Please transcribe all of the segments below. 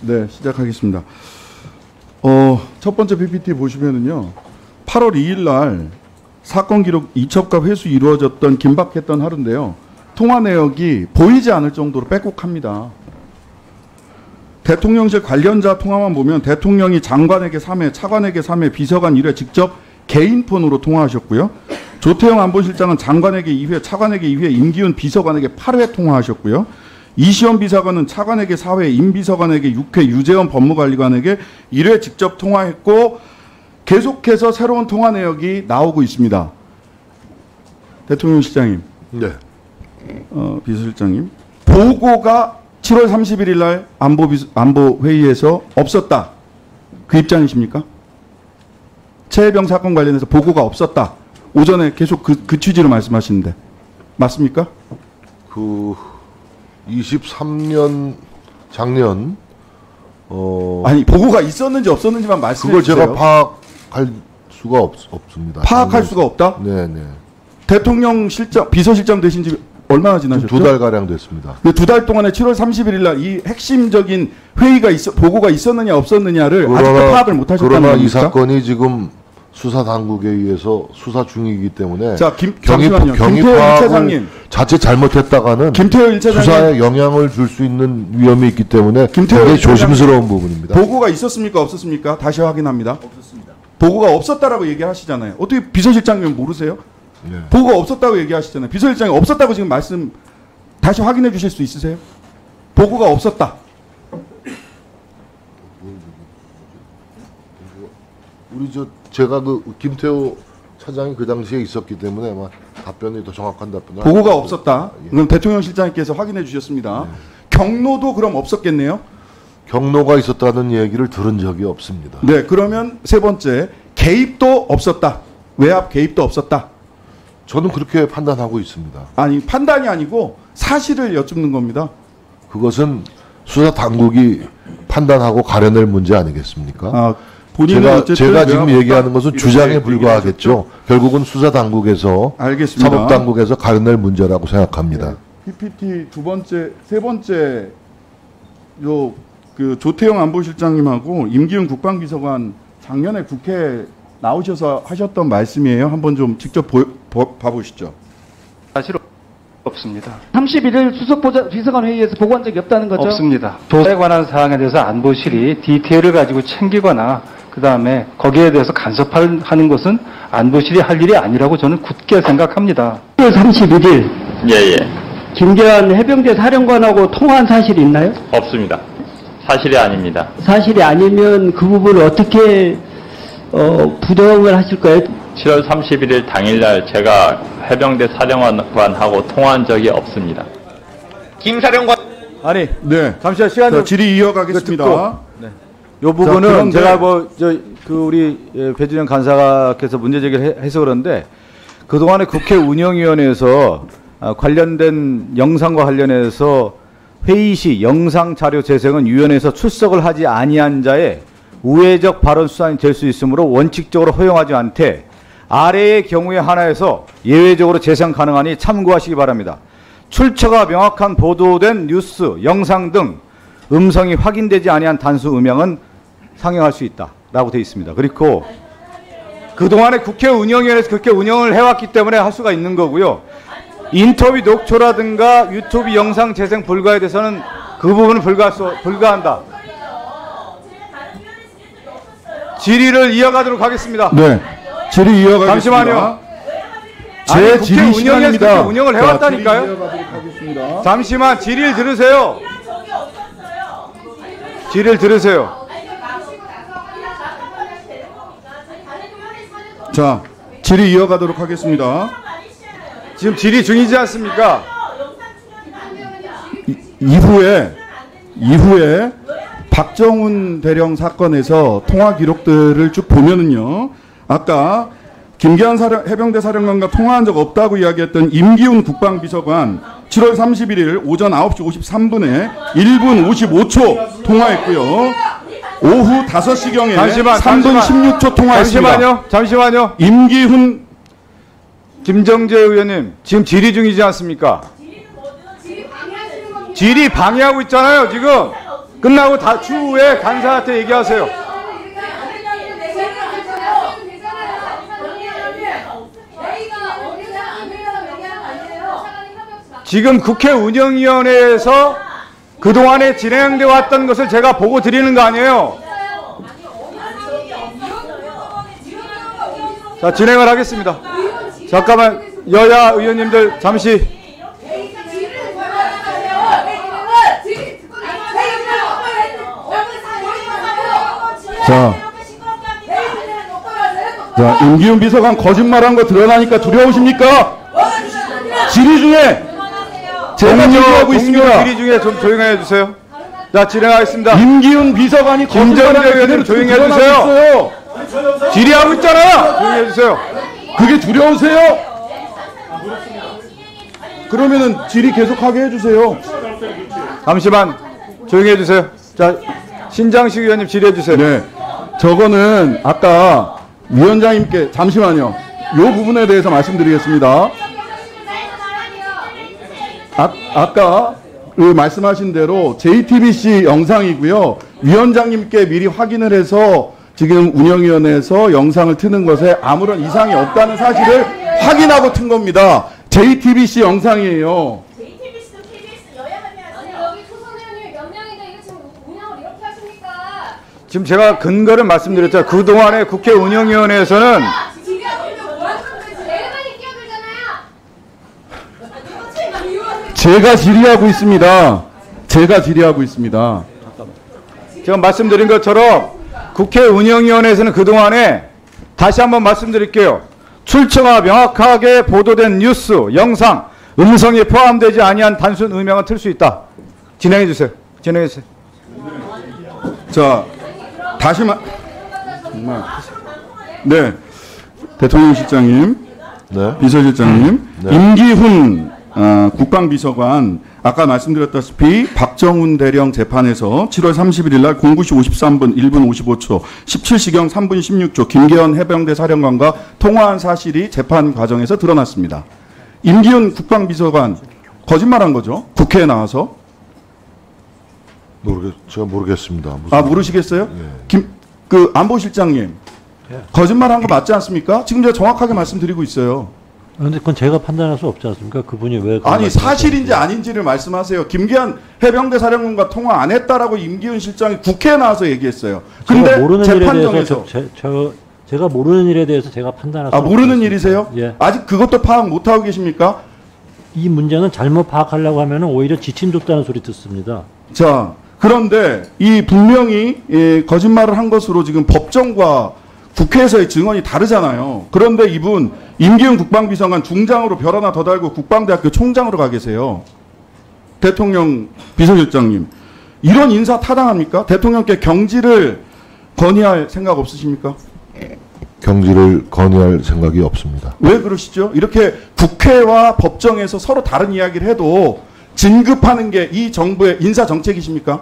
네, 시작하겠습니다. 첫 번째 PPT 보시면은요, 8월 2일 날 사건 기록 이첩과 회수 이루어졌던 긴박했던 하루인데요. 통화 내역이 보이지 않을 정도로 빼곡합니다. 대통령실 관련자 통화만 보면 대통령이 장관에게 3회, 차관에게 3회, 비서관 1회 직접 개인 폰으로 통화하셨고요. 조태영 안보실장은 장관에게 2회, 차관에게 2회, 임기훈 비서관에게 8회 통화하셨고요. 이시원 비서관은 차관에게 4회, 임 비서관에게 6회, 유재원 법무관리관에게 1회 직접 통화했고 계속해서 새로운 통화 내역이 나오고 있습니다. 대통령 실장님, 네. 비서실장님, 보고가 7월 31일 날 안보 회의에서 없었다. 그 입장이십니까? 최혜병 사건 관련해서 보고가 없었다. 오전에 계속 그 취지로 말씀하시는데 맞습니까? 23년 작년 아니 보고가 있었는지 없었는지만 말씀해 그걸 주세요. 제가 파악할 수가 없습니다. 파악할 수가 없다? 네네. 대통령 실장 비서실장 되신 지 얼마나 지나셨죠? 2달 가량 됐습니다. 그 2달 동안에 7월 31일 날 이 핵심적인 회의가 보고가 있었느냐 없었느냐를 아직도 파악을 못 하셨다는 그러나 겁니까? 이 사건이 지금 수사 당국에 의해서 수사 중이기 때문에 자, 잠시만요. 김태호 1차장님. 자칫 잘못했다가는 김태호 1차장님. 수사에 영향을 줄 수 있는 위험이 있기 때문에 김태호 굉장히 1차장님. 조심스러운 부분입니다. 보고가 있었습니까 없었습니까? 다시 확인합니다. 없었습니다. 보고가 없었다라고 얘기하시잖아요. 어떻게 비서실장님 모르세요? 네. 보고가 없었다고 얘기하시잖아요. 비서실장이 없었다고 지금 말씀 다시 확인해 주실 수 있으세요? 보고가 없었다. 제가 김태호 차장이 그 당시에 있었기 때문에 아마 답변이 더 정확한 답변을 보고가 없었다. 예. 그럼 대통령 실장님께서 확인해 주셨습니다. 네. 경로도 그럼 없었겠네요. 경로가 있었다는 얘기를 들은 적이 없습니다. 네, 그러면 세 번째 개입도 없었다. 외압 개입도 없었다. 저는 그렇게 판단하고 있습니다. 아니 판단이 아니고 사실을 여쭙는 겁니다. 그것은 수사 당국이 판단하고 가려낼 문제 아니겠습니까? 아, 본인은 제가 지금 얘기하는 것은 이렇게 주장에 불과하겠죠. 결국은 수사 당국에서 알겠습니다. 사법 당국에서 가려낼 문제라고 생각합니다. PPT 세 번째 그 조태영 안보실장님하고 임기훈 국방비서관 작년에 국회 나오셔서 하셨던 말씀이에요. 한번 좀 직접 봐보시죠. 사실 없습니다. 31일 수석비서관 회의에서 보고한 적이 없다는 거죠? 없습니다. 조사에 관한 사항에 대해서 안보실이 디테일을 가지고 챙기거나 그 다음에 거기에 대해서 간섭하는 것은 안보실이 할 일이 아니라고 저는 굳게 생각합니다. 7월 31일 예예. 김계환 해병대 사령관하고 통화한 사실이 있나요? 없습니다. 사실이 아닙니다. 사실이 아니면 그 부분을 어떻게 부정을 하실 거예요? 7월 31일 당일날 제가 해병대 사령관하고 통화한 적이 없습니다. 김 사령관. 아니, 네. 잠시만 시간 좀. 질의 이어가겠습니다. 네. 요 부분은 그런데- 제가 우리 배준영 간사께서 문제 제기를 해서 그런데 그동안에 국회 운영위원회에서 관련된 영상과 관련해서 회의 시 영상 자료 재생은 위원회에서 출석을 하지 아니한 자의 우회적 발언 수단이 될 수 있으므로 원칙적으로 허용하지 않되 아래의 경우에 하나에서 예외적으로 재생 가능하니 참고하시기 바랍니다. 출처가 명확한 보도된 뉴스, 영상 등 음성이 확인되지 아니한 단수 음향은 상영할 수 있다라고 되어 있습니다. 그리고 그동안에 국회 운영위원회에서 그렇게 운영을 해왔기 때문에 할 수가 있는 거고요. 인터뷰 녹초라든가 유튜브 영상 재생 불가에 대해서는 그 부분은 불가한다. 질의를 이어가도록 하겠습니다. 네. 질의 이어가겠습니다. 잠시만요. 제 국회 질의 운영위에서 시간입니다. 그렇게 운영을 해왔다니까요. 질의 이어가도록 하겠습니다. 잠시만 질의를 들으세요. 질의를 들으세요. 자, 질의 이어가도록 하겠습니다. 지금 질의 중이지 않습니까? 이후에 박정훈 대령 사건에서 통화 기록들을 쭉 보면은요, 아까 김계환 해병대 사령관과 통화한 적 없다고 이야기했던 임기훈 국방비서관 7월 31일 오전 9시 53분에 1분 55초 통화했고요. 오후 5시경에 3분 16초 통화했습니다. 잠시만요. 임기훈 김정재 의원님 지금 질의 중이지 않습니까? 질의 방해하고 있잖아요 지금. 끝나고 다 추후에 간사한테 얘기하세요. 지금 국회 운영위원회에서 그동안에 진행돼 왔던 것을 제가 보고 드리는 거 아니에요. 자, 진행을 하겠습니다. 잠깐만, 여야 의원님들 잠시. 자, 임기훈 비서관 거짓말한 거 드러나니까 두려우십니까? 질의 중에 제가 질의하고 있습니다. 질의 중에 좀 조용히 해주세요. 자, 진행하겠습니다. 임기훈 비서관이 거짓말한 거 의원님 조용히 해주세요. 질의하고 있잖아요. 조용히 해주세요. 그게 두려우세요? 그러면은 질의 계속하게 해주세요. 잠시만 조용히 해주세요. 자, 신장식 의원님 질의해주세요. 네, 저거는 아까 위원장님께 잠시만요. 이 부분에 대해서 말씀드리겠습니다. 아까 그 말씀하신 대로 JTBC 영상이고요. 위원장님께 미리 확인을 해서 지금 운영위원회에서 영상을 트는 것에 아무런 이상이 없다는 사실을 확인하고 튼 겁니다. JTBC 영상이에요. JTBC도 KBS 여야가 여기 초선 의원님이 몇 명인데 이거 지금 운영을 이렇게 하십니까? 지금 제가 근거를 말씀드렸죠. 그동안에 국회 운영위원회에서는 제가 질의하고 있습니다. 제가 질의하고 있습니다. 제가 말씀드린 것처럼 국회 운영위원회에서는 그동안에 다시 한번 말씀드릴게요. 출처가 명확하게 보도된 뉴스, 영상, 음성이 포함되지 아니한 단순 음향은 틀 수 있다. 진행해 주세요. 진행해 주세요. 자, 다시 정말 네, 대통령 실장님, 네. 비서실장님, 네. 임기훈 국방비서관 아까 말씀드렸다시피 박정훈 대령 재판에서 7월 31일 날 09시 53분 1분 55초 17시경 3분 16초 김계현 해병대 사령관과 통화한 사실이 재판 과정에서 드러났습니다. 임기훈 국방비서관 거짓말한 거죠? 국회에 나와서? 제가 모르겠습니다. 모르시겠어요? 예. 안보실장님, 거짓말한 거 맞지 않습니까? 지금 제가 정확하게 말씀드리고 있어요. 그런데 그건 제가 판단할 수 없지 않습니까? 그분이 왜 아니 사실인지 아닌지를 말씀하세요. 김기현 해병대 사령관과 통화 안 했다라고 임기훈 실장이 국회에 나와서 얘기했어요. 근데 제가 모르는 일에 재판정에서 대해서 제가 모르는 일에 대해서 제가 판단할 수 없습니다. 모르는 일이세요? 예. 아직 그것도 파악 못 하고 계십니까? 이 문제는 잘못 파악하려고 하면은 오히려 지침 줬다는 소리 듣습니다. 자, 그런데 이 분명히 거짓말을 한 것으로 지금 법정과 국회에서의 증언이 다르잖아요. 그런데 이분 임기훈 국방비서관 중장으로 별 하나 더 달고 국방대학교 총장으로 가 계세요. 대통령 비서실장님, 이런 인사 타당합니까? 대통령께 경질을 건의할 생각 없으십니까? 경질을 건의할 생각이 없습니다. 왜 그러시죠? 이렇게 국회와 법정에서 서로 다른 이야기를 해도 진급하는 게 이 정부의 인사 정책이십니까?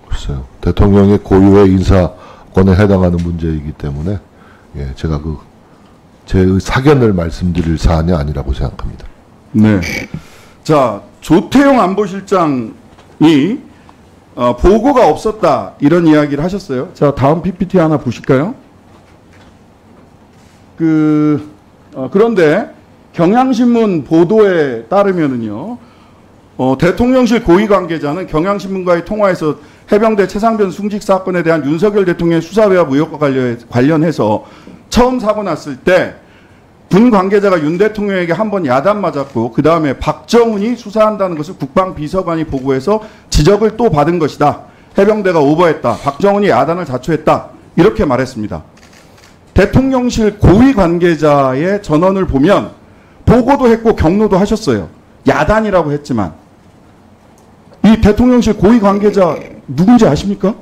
글쎄요. 대통령의 고유의 인사권에 해당하는 문제이기 때문에 제가 제 사견을 말씀드릴 사안이 아니라고 생각합니다. 네. 자, 조태용 안보실장이 보고가 없었다 이런 이야기를 하셨어요. 자, 다음 PPT 하나 보실까요? 그런데 경향신문 보도에 따르면은요, 대통령실 고위 관계자는 경향신문과의 통화에서 해병대 최상변 승직 사건에 대한 윤석열 대통령의 수사와 의혹과 관련해서 처음 사고 났을 때 군 관계자가 윤 대통령에게 한 번 야단 맞았고 그 다음에 박정훈이 수사한다는 것을 국방비서관이 보고해서 지적을 또 받은 것이다. 해병대가 오버했다. 박정훈이 야단을 자초했다. 이렇게 말했습니다. 대통령실 고위 관계자의 전언을 보면 보고도 했고 경로도 하셨어요. 야단이라고 했지만 이 대통령실 고위 관계자 누군지 아십니까?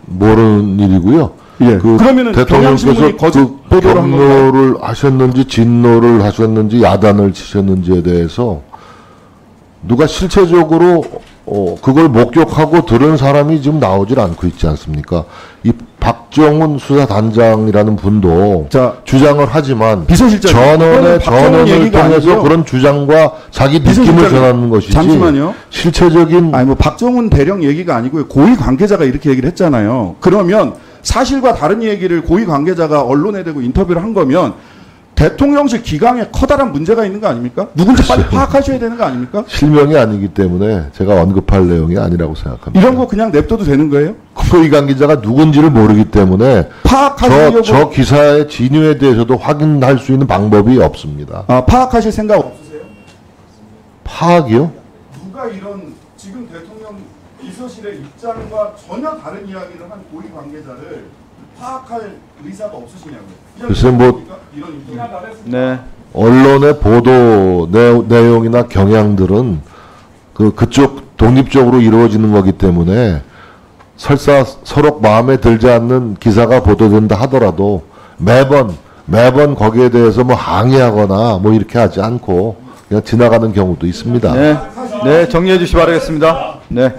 모르는 일이고요. 예. 그러면은 대통령께서 보도를 한 경로를 하셨는지 진노를 하셨는지 야단을 치셨는지에 대해서 누가 실체적으로 그걸 목격하고 들은 사람이 지금 나오질 않고 있지 않습니까? 이 박정훈 수사단장이라는 분도 자, 주장을 하지만 비서실장, 전원을 얘기가 통해서 아니고요. 그런 주장과 자기 느낌을 비서실장, 전하는 것이지. 잠시만요. 실체적인 아니 뭐 박정훈 대령 얘기가 아니고요. 고위 관계자가 이렇게 얘기를 했잖아요. 그러면 사실과 다른 얘기를 고위 관계자가 언론에 대고 인터뷰를 한 거면 대통령실 기강에 커다란 문제가 있는 거 아닙니까? 누군지 빨리 파악하셔야 되는 거 아닙니까? 실명이 아니기 때문에 제가 언급할 내용이 아니라고 생각합니다. 이런 거 그냥 냅둬도 되는 거예요? 고위 관계자가 누군지를 모르기 때문에 파악하시려고 저 기사의 진위에 대해서도 확인할 수 있는 방법이 없습니다. 파악하실 생각 없으세요? 파악이요? 누가 이런 지금 대통령 비서실의 입장과 전혀 다른 이야기를 한 고위 관계자를 파악할 의사가 없으시냐고요? 글쎄 뭐 이런 네. 언론의 보도 내용이나 경향들은 그쪽 독립적으로 이루어지는 거기 때문에 설사 서로 마음에 들지 않는 기사가 보도된다 하더라도 매번 거기에 대해서 뭐 항의하거나 뭐 이렇게 하지 않고 그냥 지나가는 경우도 있습니다. 네. 네, 정리해 주시기 바라겠습니다. 네.